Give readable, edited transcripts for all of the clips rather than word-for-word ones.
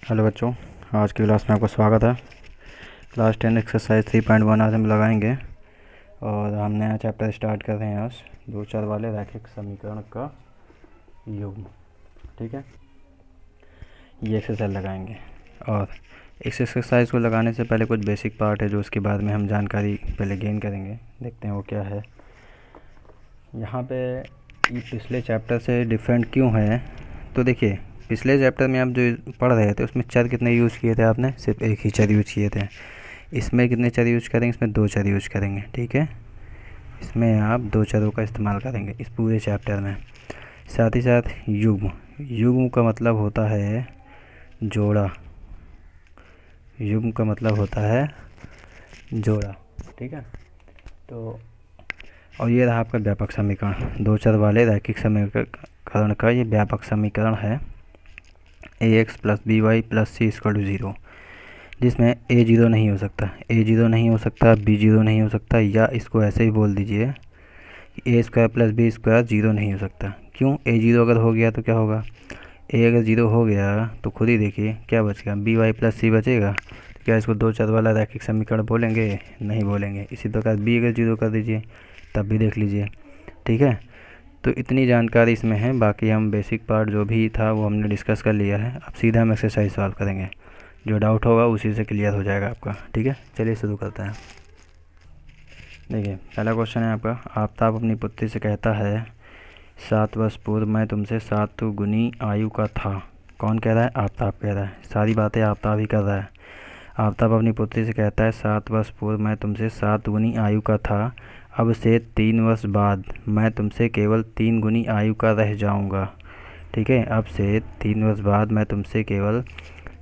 Hello बच्चों, आज की क्लास में आपका स्वागत है। क्लास 10 एक्सरसाइज 3.1 आज हम लगाएंगे और हम नया चैप्टर स्टार्ट कर रहे हैं आज। 2 4 वाले रैखिक समीकरण का युग्म। ठीक है, ये एक्सरसाइज लगाएंगे और इस एक्सरसाइज को लगाने से पहले कुछ बेसिक पार्ट है जो उसके बाद में हम जानकारी पहले गेन करेंगे। देखते हैं वो क्या है। यहाँ पे ये पिछले चैप्टर से डिफरेंट क्यों है, तो देखिए पिछले चैप्टर में आप जो पढ़ रहे थे उसमें चर कितने यूज़ किए थे आपने, सिर्फ एक ही चर यूज़ किए थे। इसमें कितने चर यूज़ करेंगे, इसमें 2 चर यूज़ करेंगे। ठीक है, इसमें आप 2 चरों का इस्तेमाल करेंगे इस पूरे चैप्टर में। साथ ही साथ युग्म, युग्म का मतलब होता है जोड़ा। युग्म का मतलब होता है जोड़ा। ठीक है, तो और ये रहा आपका व्यापक समीकरण। 2 चर वाले रैखिक समीकरण का ये व्यापक समीकरण है ax + by + c = 0, जिसमें a 0 नहीं हो सकता, a 0 नहीं हो सकता, b 0 नहीं हो सकता, या इसको ऐसे ही बोल दीजिए a² + b² 0 नहीं हो सकता। क्यों? a 0 अगर हो गया तो क्या होगा, a अगर 0 हो गया तो खुद ही देखिए क्या बचेगा, by + c बचेगा। तो क्या इसको 2 चर वाला रैखिक समीकरण बोलेंगे? नहीं बोलेंगे। इसी प्रकार b अगर 0 कर दीजिए तब भी देख लीजिए। ठीक है, तो इतनी जानकारी इसमें है। बाकी हम बेसिक पार्ट जो भी था वो हमने डिस्कस कर लिया है। अब सीधा हम एक्सरसाइज सॉल्व करेंगे, जो डाउट होगा उसी से क्लियर हो जाएगा आपका। ठीक है, चलिए शुरू करते हैं। देखिए पहला क्वेश्चन है आपका, आफ्ताब अपनी पुत्री से कहता है 7 वर्ष पूर्व मैं तुमसे 7 गुनी आयु का था। कौन कह रहा है? आफ्ताब कह रहा है। सारी बातें आफ्ताब ही कर रहा है। आफ्ताब अपनी पुत्री से कहता है 7 वर्ष पूर्व मैं तुमसे 7 गुनी आयु का था, अब से 3 वर्ष बाद मैं तुमसे केवल 3 गुनी आयु का रह जाऊंगा। ठीक है, अब से 3 वर्ष बाद मैं तुमसे केवल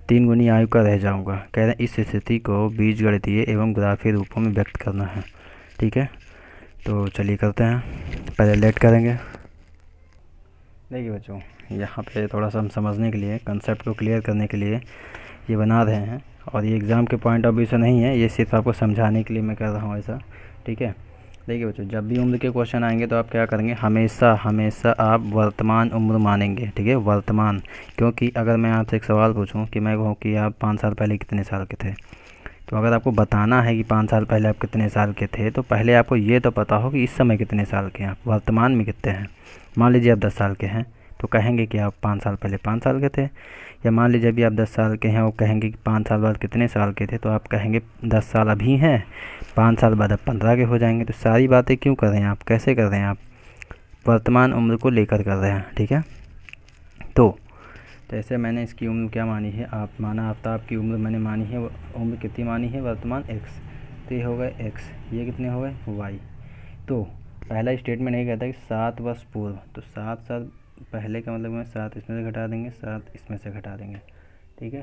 3 गुनी आयु का रह जाऊंगा। कह रहे हैं इस स्थिति को बीजगणितीय एवं ग्राफीय रूपों में व्यक्त करना है। ठीक है, तो चलिए करते हैं। पहले लेट करेंगे। देखिए बच्चों, यहाँ पे थोड़ा सा हम समझने के लिए, कंसेप्ट को क्लियर करने के लिए ये बना रहे हैं, और ये एग्ज़ाम के पॉइंट ऑफ व्यू से नहीं है, ये सिर्फ आपको समझाने के लिए मैं कर रहा हूँ ऐसा। ठीक है, देखिए बच्चों, जब भी उम्र के क्वेश्चन आएंगे तो आप क्या करेंगे, हमेशा हमेशा आप वर्तमान उम्र मानेंगे। ठीक है, वर्तमान, क्योंकि अगर मैं आपसे एक सवाल पूछूं कि मैं कहूँ कि आप 5 साल पहले कितने साल के थे, तो अगर आपको बताना है कि 5 साल पहले आप कितने साल के थे, तो पहले आपको ये तो पता हो कि इस समय कितने साल के हैं, आप वर्तमान में कितने हैं। मान लीजिए आप 10 साल के हैं तो कहेंगे कि आप 5 साल पहले 5 साल के थे, या मान लीजिए अभी आप 10 साल के हैं और कहेंगे कि 5 साल बाद कितने साल के थे, तो आप कहेंगे 10 साल अभी हैं, 5 साल बाद आप 15 के हो जाएंगे। तो सारी बातें क्यों कर रहे हैं आप, कैसे कर रहे हैं आप, वर्तमान उम्र को लेकर कर रहे हैं। ठीक है, तो जैसे मैंने इसकी उम्र क्या मानी है, आप माना आफ्ताब की उम्र मैंने मानी है, उम्र कितनी मानी है वर्तमान x, तो ये हो गए x, ये कितने हो गए y। तो पहला स्टेटमेंट ये कहता है कि 7 वर्ष पूर्व, तो 7 साल पहले का मतलब में 7 इसमें से घटा देंगे, 7 इसमें से घटा देंगे। ठीक है,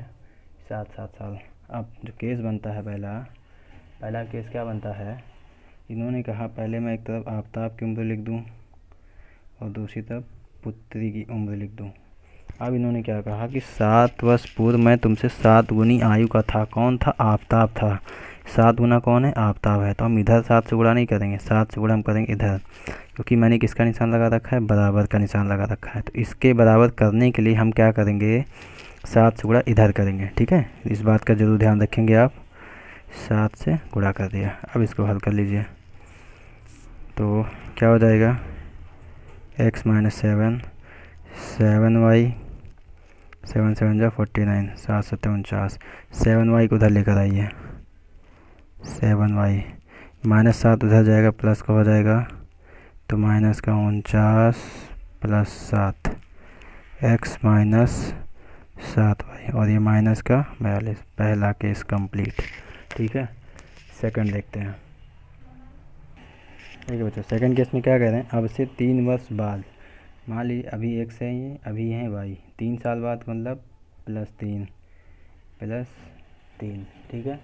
7 साल। अब जो केस बनता है पहला केस क्या बनता है, इन्होंने कहा पहले मैं एक तरफ आफ्ताब की उम्र लिख दूं और दूसरी तरफ पुत्री की उम्र लिख दूं। अब इन्होंने क्या कहा कि 7 वर्ष पूर्व मैं तुमसे 7 गुनी आयु का था। कौन था? आफ्ताब था। 7 गुना कौन है? आफ्ताब है। तो हम इधर 7 से गुणा नहीं करेंगे, 7 से गुणा हम करेंगे इधर, क्योंकि मैंने किसका निशान लगा रखा है, बराबर का निशान लगा रखा है। तो इसके बराबर करने के लिए हम क्या करेंगे, 7 से गुणा इधर करेंगे। ठीक है, इस बात का ज़रूर ध्यान रखेंगे आप। 7 से गुणा कर दिया। अब इसको हल कर लीजिए, तो क्या हो जाएगा, x - 7, 7y, 7 7 जा 49, 7 7 49, 7y को उधर लेकर आइए, 7y -7 उधर जाएगा, प्लस का हो जाएगा, तो माइनस का 49 + 7 x - 7y, और ये माइनस का 42। पहला केस कंप्लीट। ठीक है, सेकंड देखते हैं। ठीक है बच्चों, सेकंड केस में क्या कह रहे हैं, अब से 3 वर्ष बाद, मान लीजिए अभी x है, ये अभी है y, 3 साल बाद मतलब +3 + 3। ठीक है,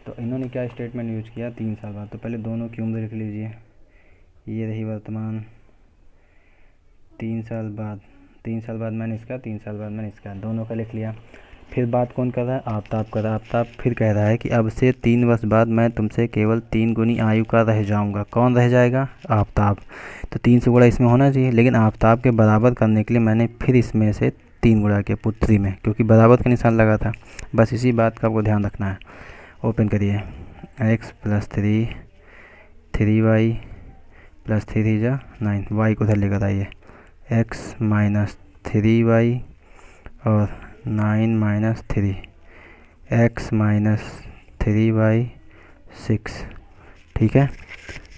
तो इन्होंने क्या स्टेटमेंट यूज किया, 3 साल बाद। तो पहले दोनों की उम्र लिख लीजिए, ये रही वर्तमान, 3 साल बाद मैंने इसका, 3 साल बाद मैंने इसका, दोनों का लिख लिया। फिर बात कौन कर रहा है, आफ्ताब कर रहा है। आफ्ताब फिर कह रहा है कि अब से 3 वर्ष बाद मैं तुमसे केवल 3 गुनी आयु का रह जाऊंगा। कौन रह जाएगा? आफ्ताब। तो 3 से गुणा इसमें होना चाहिए, लेकिन आफ्ताब के बराबर करने के लिए मैंने फिर इसमें से 3 गुणा किया पुट 3 में, क्योंकि बराबर का निशान लगा था। बस इसी बात का आपको ध्यान रखना है। ओपन करिए, x प्लस 3y प्लस 3 जा 9, y को उधर लेकर आइए, x माइनस 3y और 9 माइनस 3, x माइनस 3y 6। ठीक है,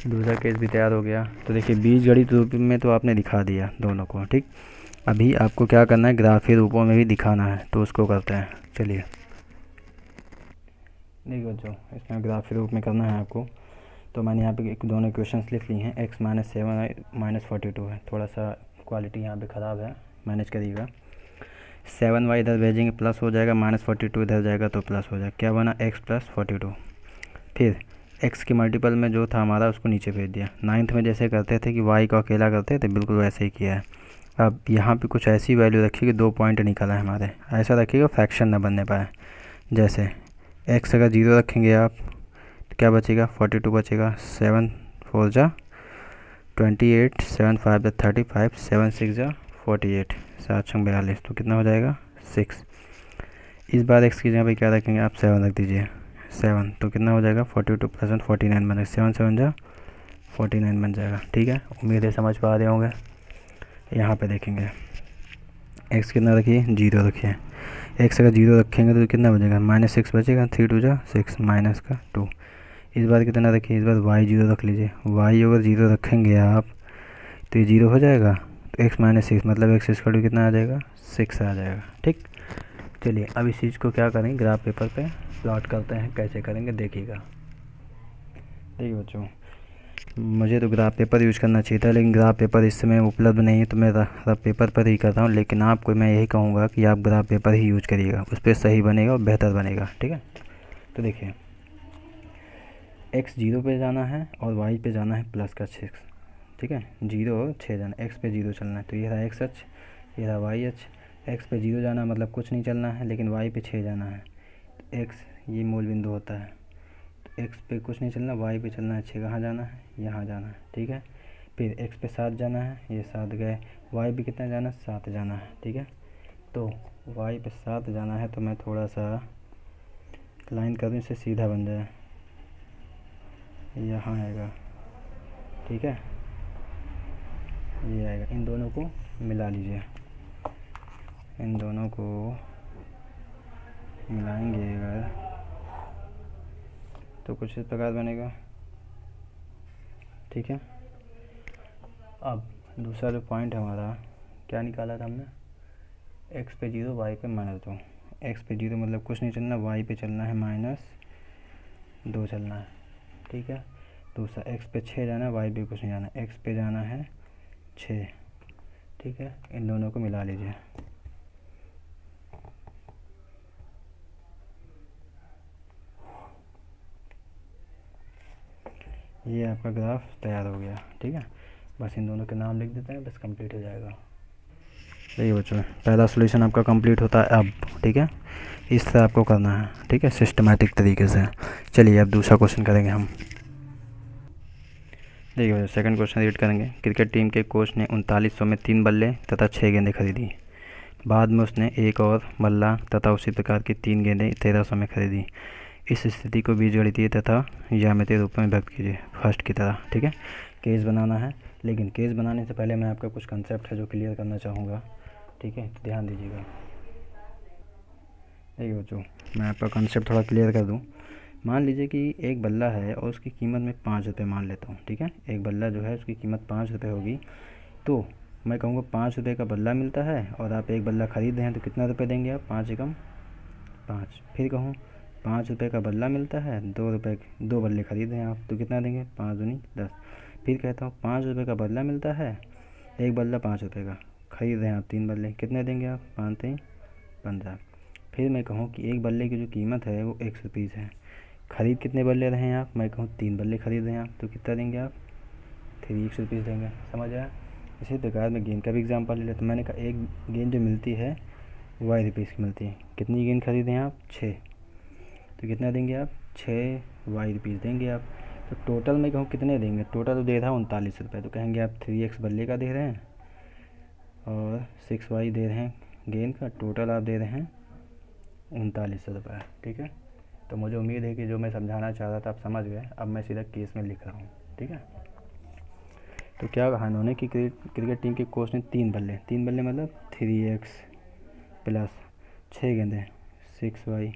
दूसरा केस भी तैयार हो गया। तो देखिए बीजगणित रूप में तो आपने दिखा दिया दोनों को। ठीक, अभी आपको क्या करना है, ग्राफीय रूपों में भी दिखाना है, तो उसको करते हैं। चलिए देखिए बच्चों, इसमें ग्राफीय रूप में करना है आपको। तो मैंने यहाँ पे एक दोनों क्वेश्चंस लिख लिए हैं। x माइनस 7 माइनस 42 है, थोड़ा सा क्वालिटी यहाँ पे ख़राब है, मैनेज करिएगा। 7y इधर भेजेंगे प्लस हो जाएगा, माइनस 42 इधर जाएगा तो प्लस हो जाएगा। क्या बना, x प्लस 42। फिर x के मल्टीपल में जो था हमारा उसको नीचे भेज दिया। 9th में जैसे करते थे कि y को अकेला करते थे, बिल्कुल वैसे ही किया है। अब यहाँ पे कुछ ऐसी वैल्यू रखी कि 2 पॉइंट निकला है हमारे, ऐसा रखिएगा फ्रैक्शन ना बनने पाए। जैसे x अगर 0 रखेंगे आप तो क्या बचेगा, 42 बचेगा। 7 4 जा 28, 7 5 जा 35, 7 6 जा 48, 7 6 42, तो कितना हो जाएगा 6। इस बार x की जगह पे क्या रखेंगे आप, 7 रख दीजिए। 7 तो कितना हो जाएगा, 42 प्लस 49 बन जाएगा। 7 7 जा 49 बन जाएगा। ठीक है, उम्मीद है समझ पा रहे होंगे। यहाँ पे देखेंगे x कितना रखिए, 0 रखिए। x अगर 0 रखेंगे तो कितना बचेगा, माइनस 6 बचेगा। 3 2 जा 6, माइनस का 2। इस बार कितना रखिए, इस बार y 0 रख लीजिए। y अगर 0 रखेंगे आप तो ये 0 हो जाएगा, तो x माइनस 6 मतलब x स्क्वायर कितना आ जाएगा, 6 आ जाएगा। ठीक, चलिए अब इस चीज़ को क्या करेंगे, ग्राफ पेपर पे प्लॉट करते हैं। कैसे करेंगे देखिएगा। देखिए बच्चों, मुझे तो ग्राफ पेपर यूज़ करना चाहिए था, लेकिन ग्राफ पेपर इस समय उपलब्ध नहीं है, तो मैं रफ पेपर पर ही करता हूँ। लेकिन आपको मैं यही कहूँगा कि आप ग्राफ पेपर ही यूज करिएगा, उस पर सही बनेगा और बेहतर बनेगा। ठीक है, तो देखिए x 0 पे जाना है और y पे जाना है प्लस का 6। ठीक है, 0 और 6 जाना, x पे 0 चलना है, तो ये रहा x अक्ष, ये रहा y अक्ष। x पे 0 जाना मतलब कुछ नहीं चलना है, लेकिन y पे 6 जाना है। तो x ये मूल बिंदु होता है, तो x पे कुछ नहीं चलना, y पे चलना है। 6 कहाँ जाना है, यहाँ जाना है। ठीक है, फिर x पे 7 जाना है, ये 7 गए। y पे कितना जाना है, 7 जाना है। ठीक है, तो y पे 7 जाना है, तो मैं थोड़ा सा लाइन कर दूँ, इससे सीधा बन जाए, यहाँ आएगा। ठीक है, ये आएगा। इन दोनों को मिला लीजिए, इन दोनों को मिलाएंगे अगर तो कुछ इस प्रकार बनेगा। ठीक है, अब दूसरा जो पॉइंट हमारा क्या निकाला था हमने, x पे 0 y पे -2। x पे 0 मतलब कुछ नहीं चलना, y पे चलना है -2 चलना है। ठीक है, दूसरा x पे 6 जाना है, y पे कुछ नहीं जाना, x पे जाना है 6। ठीक है, इन दोनों को मिला लीजिए। ये आपका ग्राफ तैयार हो गया। ठीक है, बस इन दोनों के नाम लिख देते हैं, बस कंप्लीट हो जाएगा। देखिए बच्चों, पहला सॉल्यूशन आपका कंप्लीट होता है अब। ठीक है, इस तरह आपको करना है। ठीक है, सिस्टमैटिक तरीके से। चलिए अब दूसरा क्वेश्चन करेंगे हम। देखिए बच्चों, सेकंड क्वेश्चन रीड करेंगे। क्रिकेट टीम के कोच ने 3900 में 3 बल्ले तथा 6 गेंदें खरीदी। बाद में उसने एक और बल्ला तथा उसी प्रकार की 3 गेंदें 1300 में खरीदी। इस स्थिति को बीजगणितीय तथा ज्यामितीय रूप में व्यक्त कीजिए फर्स्ट की तरह। ठीक है, केस बनाना है, लेकिन केस बनाने से पहले मैं आपका कुछ कंसेप्ट है जो क्लियर करना चाहूँगा। ठीक है, तो ध्यान दीजिएगा। देखिए बच्चों, मैं आपका कंसेप्ट थोड़ा क्लियर कर दूँ। मान लीजिए कि एक बल्ला है और उसकी कीमत मैं 5 रुपये मान लेता हूँ। ठीक है, एक बल्ला जो है उसकी कीमत 5 रुपये होगी, तो मैं कहूँगा 5 रुपये का बल्ला मिलता है और आप एक बल्ला ख़रीद रहे हैं, तो कितना रुपये देंगे आप, 5 एकम 5। फिर कहूँ 5 रुपये का बल्ला मिलता है, 2 रुपये 2 बल्ले खरीद रहे हैं आप, तो कितना देंगे, 5 दूनी 10। फिर कहता हूँ 5 रुपये का बल्ला मिलता है, एक बल्ला 5 रुपये का खरीद रहे हैं आप, 3 बल्ले, कितने देंगे आप, 5 3 15। फिर मैं कहूँ कि एक बल्ले की जो कीमत है वो 100 रुपीज़ है, खरीद कितने बल्ले रहे हैं आप, मैं कहूँ 3 बल्ले खरीद रहे हैं आप, तो कितना देंगे आप, 100 रुपीज़ देंगे। समझ आया। इसी प्रकार मैं गेंद का भी एग्जाम्पल ले लेता हूँ। मैंने कहा एक गेंद जो मिलती है वाई रुपीज़ की मिलती है, कितनी गेंद खरीदे हैं आप, 6, तो कितना देंगे आप, 6 वाई रुपीज़ देंगे आप। तो टोटल मैं कहूँ कितने देंगे, टोटल तो दे रहा है 39 रुपये, तो कहेंगे आप 3x बल्ले का दे रहे हैं और 6 वाई दे रहे हैं गेंद का टोटल आप दे रहे हैं 3900 रुपये। ठीक है, तो मुझे उम्मीद है कि जो मैं समझाना चाह रहा था आप समझ गए। अब मैं सीधा केस में लिख रहा हूँ। ठीक है, तो क्या कहा इन्होंने कि क्रिकेट टीम के कोच ने 3 बल्ले मतलब 3x प्लस 6 गेंदें 6y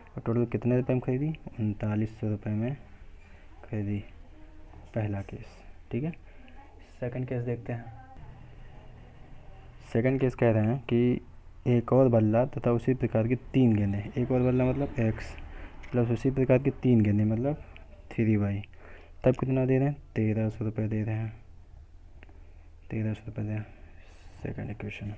और टोटल कितने रुपए में खरीदी? 3900 रुपये में खरीदी। पहला केस। ठीक है, सेकंड केस देखते हैं। सेकंड केस कह रहे हैं कि एक और बल्ला तथा उसी प्रकार की 3 गेंदें, एक और बल्ला मतलब x प्लस उसी प्रकार की 3 गेंदें मतलब 3y, तब कितना दे रहे हैं? 1300 रुपये दे रहे हैं। 1300 रुपये दे। Second equation.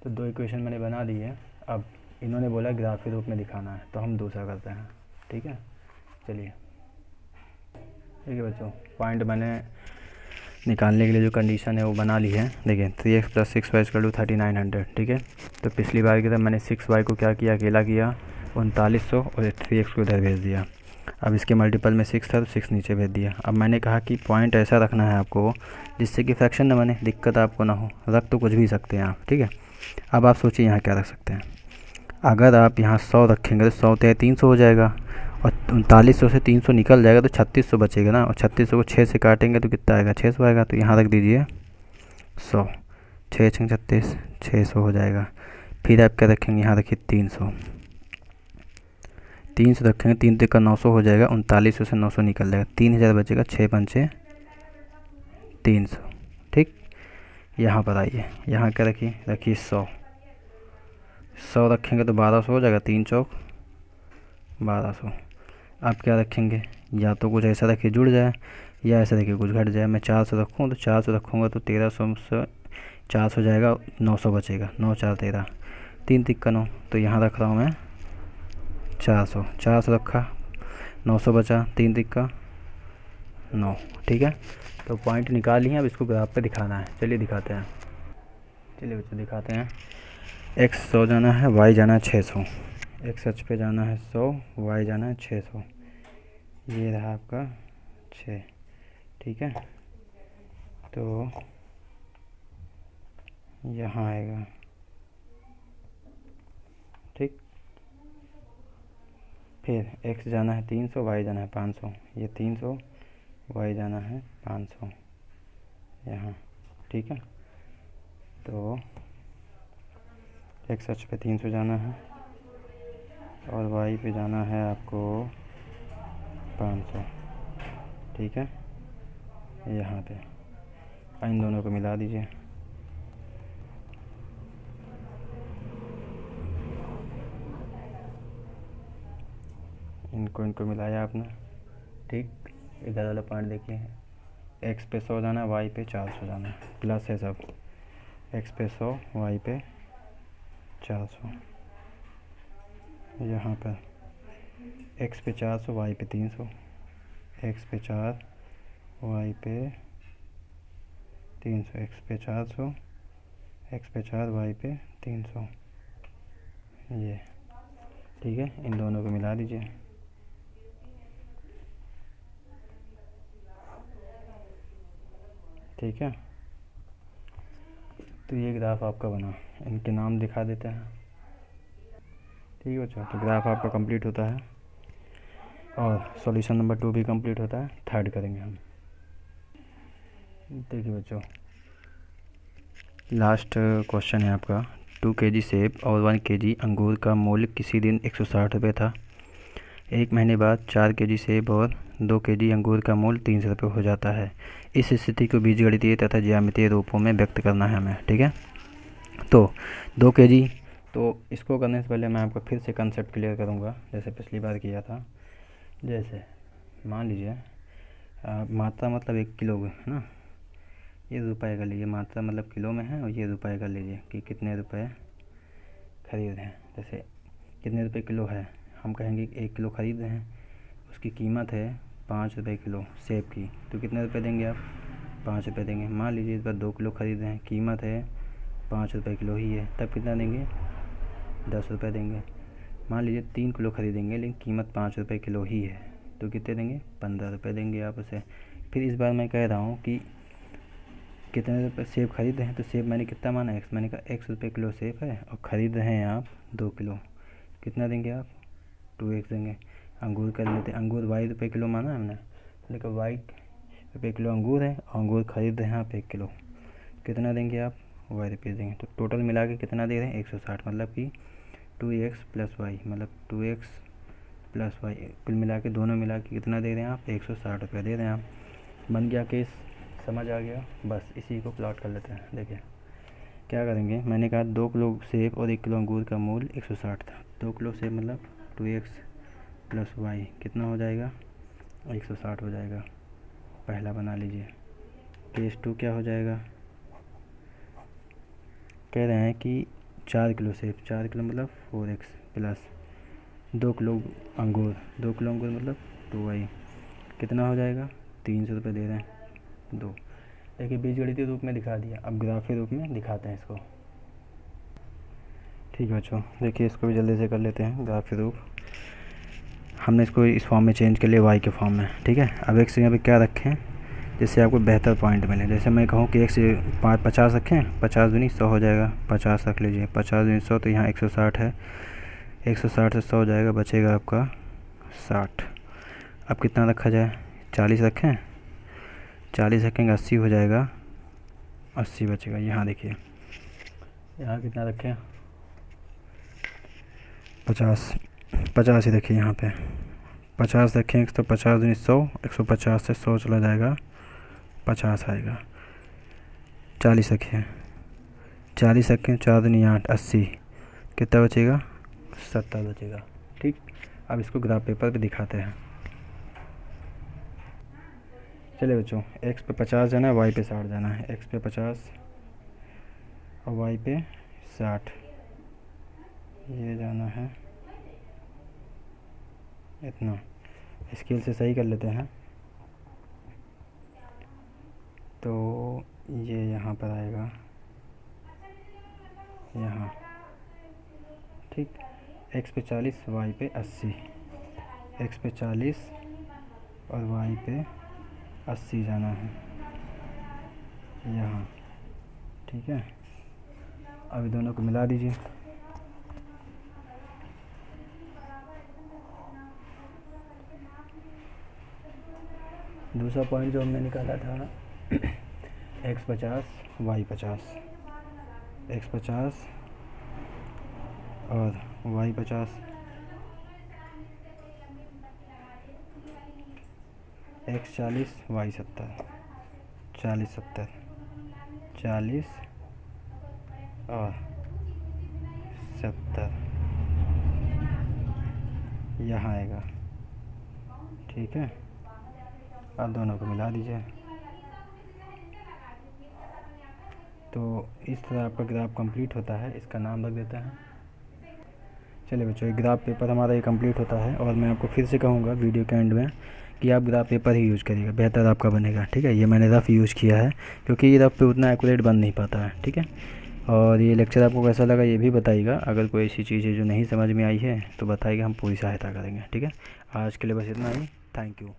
तो 2 इक्वेशन मैंने बना दी है। अब इन्होंने बोला ग्राफी रूप में दिखाना है, तो हम दूसरा करते हैं। ठीक है, चलिए। ठीक है बच्चों, पॉइंट मैंने निकालने के लिए जो कंडीशन है वो बना ली है। देखिए 3x plus 6y equal to 3900। ठीक है, तो पिछली बार की तरह मैंने 6y को क्या किया? अकेला किया 3900 और 3x को इधर भेज दिया। अब इसके मल्टीपल में 6 था तो 6 नीचे भेज दिया। अब मैंने कहा कि पॉइंट ऐसा रखना है आपको जिससे कि फ्रैक्शन न बने, दिक्कत आपको ना हो। रख तो कुछ भी सकते हैं आप। ठीक है, अब आप सोचिए यहाँ क्या रख सकते हैं। अगर आप यहाँ 100 रखेंगे तो 100 ते 300 हो जाएगा और 3900 से 300 निकल जाएगा तो 3600 बचेगा ना, और 3600 को 6 से काटेंगे तो कितना आएगा? 600 आएगा। तो यहाँ रख दीजिए 100, 6 6 36, 600 हो जाएगा। फिर आप क्या रखेंगे? यहाँ रखिए 300 रखेंगे, 3 तक का 900 हो जाएगा। 3900 से 900 निकल जाएगा, 3000 बचेगा। 6 पंचे 300। ठीक, यहाँ पर आइए, यहाँ क्या रखिए 100 रखेंगे तो 1200 हो जाएगा। 3 चौक 1200। आप क्या रखेंगे? या तो कुछ ऐसा रखिए जुड़ जाए, या ऐसा रखिए कुछ घट जाए। मैं 400 रखूँ तो 400 रखूँगा तो 1300 से 400 जाएगा, 900 बचेगा। 9 4 13, 3 तिक्का 9, तो यहाँ रख रहा हूँ मैं 400 रखा, 900 बचा, 3 तिक्का 9। ठीक है, तो पॉइंट निकाल लिए। अब इसको ग्राफ पे दिखाना है। चलिए दिखाते हैं। चलिए बच्चों दिखाते हैं। x 100 जाना है, y जाना है 600। x अक्ष पे जाना है 100, y जाना है 600। ये रहा आपका 6। ठीक है, तो यहाँ आएगा। ठीक, फिर x जाना है 300, y जाना है 500। ये 300, y जाना है 500 यहाँ। ठीक है, तो x अक्ष पे 300 जाना है और y पे जाना है आपको 500। ठीक है, यहाँ पे इन दोनों को मिला दीजिए। इनको मिलाया आपने। ठीक, इधर वाला पॉइंट देखिए, x पे 100 जाना है, y पे 400 जाना है, प्लस है सब। x पे 100, y पे 400। यहाँ पर x पे 400, y पे 300, x पे 4, y पे 300, x पे 400, x पे 4, y पे 300। ये ठीक है, इन दोनों को मिला दीजिए। ठीक है, तो ये ग्राफ आपका बना। इनके नाम दिखा देते हैं। ठीक है बच्चों, तो ग्राफ आपका कंप्लीट होता है और सॉल्यूशन नंबर 2 भी कंप्लीट होता है। थर्ड करेंगे हम। देखिए बच्चों, लास्ट क्वेश्चन है आपका। 2 kg सेब और 1 kg अंगूर का मूल्य किसी दिन 160 रुपये था। एक महीने बाद 4 kg सेब और 2 kg अंगूर का मूल्य 300 रुपये हो जाता है। इस स्थिति को बीजगणितीय तथा ज्यामितीय रूपों में व्यक्त करना है हमें। ठीक है, तो 2 kg, तो इसको करने से पहले मैं आपको फिर से कंसेप्ट क्लियर करूँगा जैसे पिछली बार किया था। जैसे मान लीजिए मात्रा मतलब 1 किलो है ना, ये रुपए कर लीजिए। मात्रा मतलब किलो में है और ये रुपए कर लीजिए कि कितने रुपए खरीद रहे हैं। जैसे कितने रुपए किलो है, हम कहेंगे 1 किलो खरीद रहे हैं, उसकी कीमत है 5 रुपये किलो सेब की, तो कितने रुपए देंगे आप? 5 रुपये देंगे। मान लीजिए इस बार 2 किलो खरीद रहे हैं, कीमत है 5 रुपये किलो ही है, तब कितना देंगे? 10 रुपये देंगे। मान लीजिए 3 किलो खरीदेंगे लेकिन कीमत 5 रुपये किलो ही है, तो कितने देंगे? 15 रुपये देंगे आप उसे। फिर इस बार मैं कह रहा हूँ कि कितने रुपये सेब खरीद रहे हैं, तो सेब मैंने कितना माना एक्स, मैंने कहा ₹1 किलो सेब है और ख़रीद रहे हैं आप 2 किलो, कितना देंगे आप 2x देंगे। अंगूर कर लेते हैं, अंगूर ₹Y किलो माना है हमने, लेकिन ₹Y किलो अंगूर है और अंगूर खरीद रहे हैं आप 1 किलो, कितना देंगे आप ₹Y देंगे। तो टोटल मिला के कितना दे रहे हैं 160, मतलब कि 2x + y, मतलब 2x + y, कुल मिला के दोनों मिला के कितना दे रहे हैं आप 160 दे रहे हैं आप। बन गया केस, समझ आ गया। बस इसी को प्लॉट कर लेते हैं। देखिए क्या करेंगे, मैंने कहा 2 किलो सेब और 1 किलो अंगूर का मूल्य 160 था। 2 किलो सेब मतलब 2x + y कितना हो जाएगा 160 हो जाएगा। पहला बना लीजिए। केस 2 क्या हो जाएगा, कह रहे हैं कि 4 किलो सेब, 4 किलो मतलब 4x प्लस 2 किलो अंगूर, 2 किलो अंगूर मतलब 2y, कितना हो जाएगा 300 रुपये दे रहे हैं 2। देखिए बीजगणितीय रूप में दिखा दिया, अब ग्राफीय रूप में दिखाते हैं इसको। ठीक है बच्चों, देखिए इसको भी जल्दी से कर लेते हैं ग्राफीय रूप। हमने इसको इस फॉर्म में चेंज कर लिया y के फॉर्म में, ठीक है। अब x यहाँ पे क्या रखें जिससे आपको बेहतर पॉइंट मिले। जैसे मैं कहूँ कि x 50 रखें, 50 दूनी 100 हो जाएगा, 50 रख लीजिए, 50 दूनी 100, तो यहाँ 160 है, 160 से 100 हो जाएगा, बचेगा आपका 60। अब कितना रखा जाए, 40 रखें, 40 रखेंगे 80 हो जाएगा, 80 बचेगा। यहाँ देखिए यहाँ कितना रखें 50 ही रखिए, यहाँ पे 50 रखें, तो 50 दूनी 100, 150 से 100 चला जाएगा, 50 आएगा। 40 रखिए, 40 रखें, 4 दूनी 8, 80, कितना बचेगा 70 बचेगा। ठीक, अब इसको ग्राफ पेपर पे दिखाते हैं। चलिए बच्चों, x पे 50 जाना है, y पे 60 जाना है। x पे 50 और y पे 60, ये जाना है इतना। स्केल से सही कर लेते हैं, तो ये यहाँ पर आएगा, यहाँ ठीक। x पे 40, y पे 80, x पे 40 और y पे 80 जाना है यहाँ, ठीक है। अब दोनों को मिला दीजिए। दूसरा पॉइंट जो हमने निकाला था x 50 y 50, x 50 और y 50, x 40 y 70, 40 70, 40 और 70 यहाँ आएगा, ठीक है। अब दोनों को मिला दीजिए, तो इस तरह आपका ग्राफ कंप्लीट होता है। इसका नाम रख देते हैं। चलिए बच्चों, ये ग्राफ पेपर हमारा ये कंप्लीट होता है, और मैं आपको फिर से कहूँगा वीडियो के एंड में कि आप ग्राफ पेपर ही यूज़ करिएगा, बेहतर आपका बनेगा, ठीक है। ये मैंने रफ़ यूज़ किया है, क्योंकि ये रफ़ पे उतना एक्यूरेट बन नहीं पाता है, ठीक है। और ये लेक्चर आपको कैसा लगा ये भी बताइएगा। अगर कोई ऐसी चीज़ है जो नहीं समझ में आई है तो बताइएगा, हम पूरी सहायता करेंगे, ठीक है। आज के लिए बस इतना ही। Thank you.